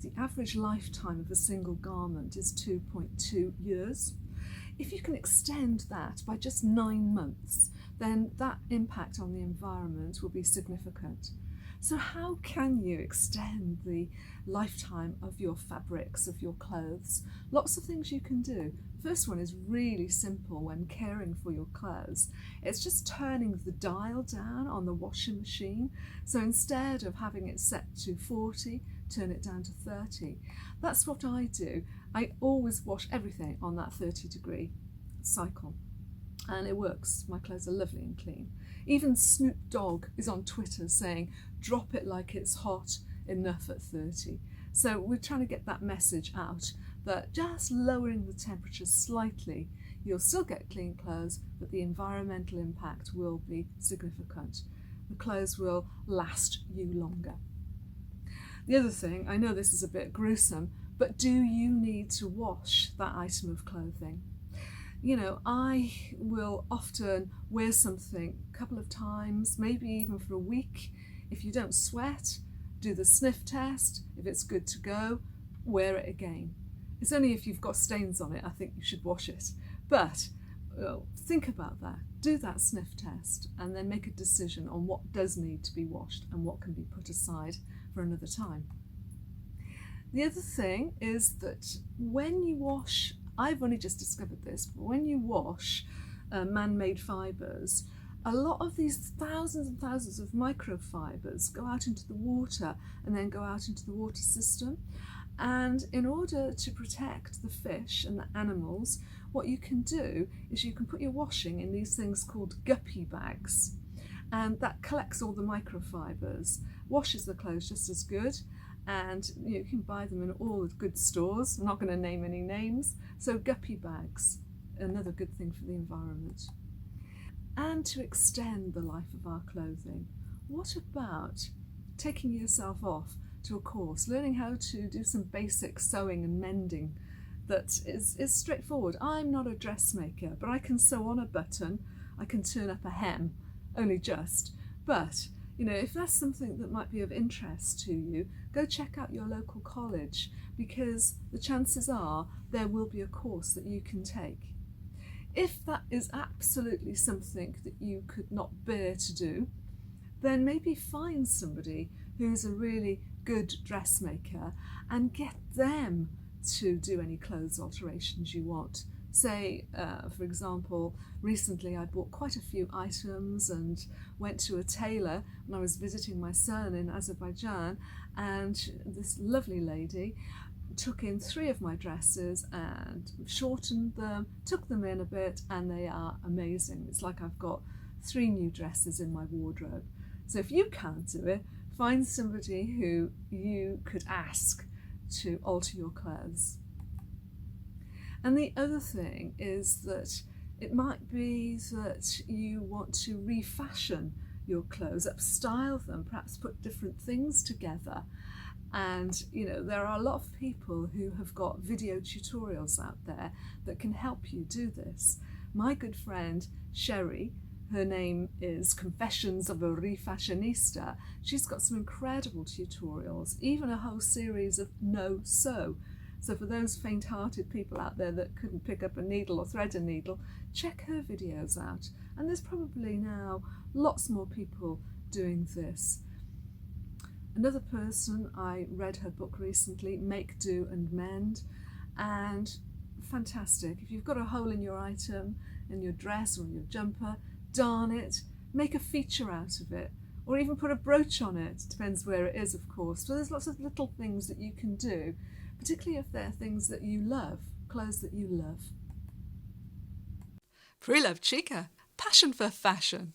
the average lifetime of a single garment is 2.2 years. If you can extend that by just 9 months, then that impact on the environment will be significant. So how can you extend the lifetime of your fabrics, of your clothes? Lots of things you can do. First one is really simple when caring for your clothes. It's just turning the dial down on the washing machine. So instead of having it set to 40, turn it down to 30. That's what I do. I always wash everything on that 30-degree cycle. And it works. My clothes are lovely and clean. Even Snoop Dogg is on Twitter saying, drop it like it's hot, enough at 30. So we're trying to get that message out that just lowering the temperature slightly, you'll still get clean clothes, but the environmental impact will be significant. The clothes will last you longer. The other thing, I know this is a bit gruesome, but do you need to wash that item of clothing? You know, I will often wear something a couple of times, maybe even for a week. If you don't sweat, do the sniff test. If it's good to go, wear it again. It's only if you've got stains on it, I think you should wash it. But think about that. Do that sniff test and then make a decision on what does need to be washed and what can be put aside for another time. The other thing is that when you wash, I've only just discovered this, but when you wash man-made fibres, a lot of these thousands and thousands of microfibres go out into the water and then go out into the water system. And in order to protect the fish and the animals, what you can do is you can put your washing in these things called guppy bags, and that collects all the microfibres, washes the clothes just as good, and you can buy them in all the good stores. I'm not going to name any names. So guppy bags, another good thing for the environment. And to extend the life of our clothing, what about taking yourself off to a course, learning how to do some basic sewing and mending that is straightforward. I'm not a dressmaker, but I can sew on a button, I can turn up a hem, only just. But, you know, if that's something that might be of interest to you, go check out your local college, because the chances are there will be a course that you can take. If that is absolutely something that you could not bear to do, then maybe find somebody who's a really good dressmaker and get them to do any clothes alterations you want. Say, for example, recently I bought quite a few items and went to a tailor when I was visiting my son in Azerbaijan, and this lovely lady took in 3 of my dresses and shortened them, took them in a bit, and they are amazing. It's like I've got 3 new dresses in my wardrobe. So if you can't do it, find somebody who you could ask to alter your clothes. And the other thing is that it might be that you want to refashion your clothes, upstyle them, perhaps put different things together. And, you know, there are a lot of people who have got video tutorials out there that can help you do this. My good friend Sherry, her name is Confessions of a Refashionista. She's got some incredible tutorials, even a whole series of no-sew. So for those faint-hearted people out there that couldn't pick up a needle or thread a needle, check her videos out. And there's probably now lots more people doing this. Another person, I read her book recently, Make, Do and Mend, and fantastic. If you've got a hole in your item, in your dress or your jumper, darn it, make a feature out of it, or even put a brooch on it. Depends where it is, of course. So there's lots of little things that you can do, particularly if they're things that you love, clothes that you love. Preloved Chica, passion for fashion.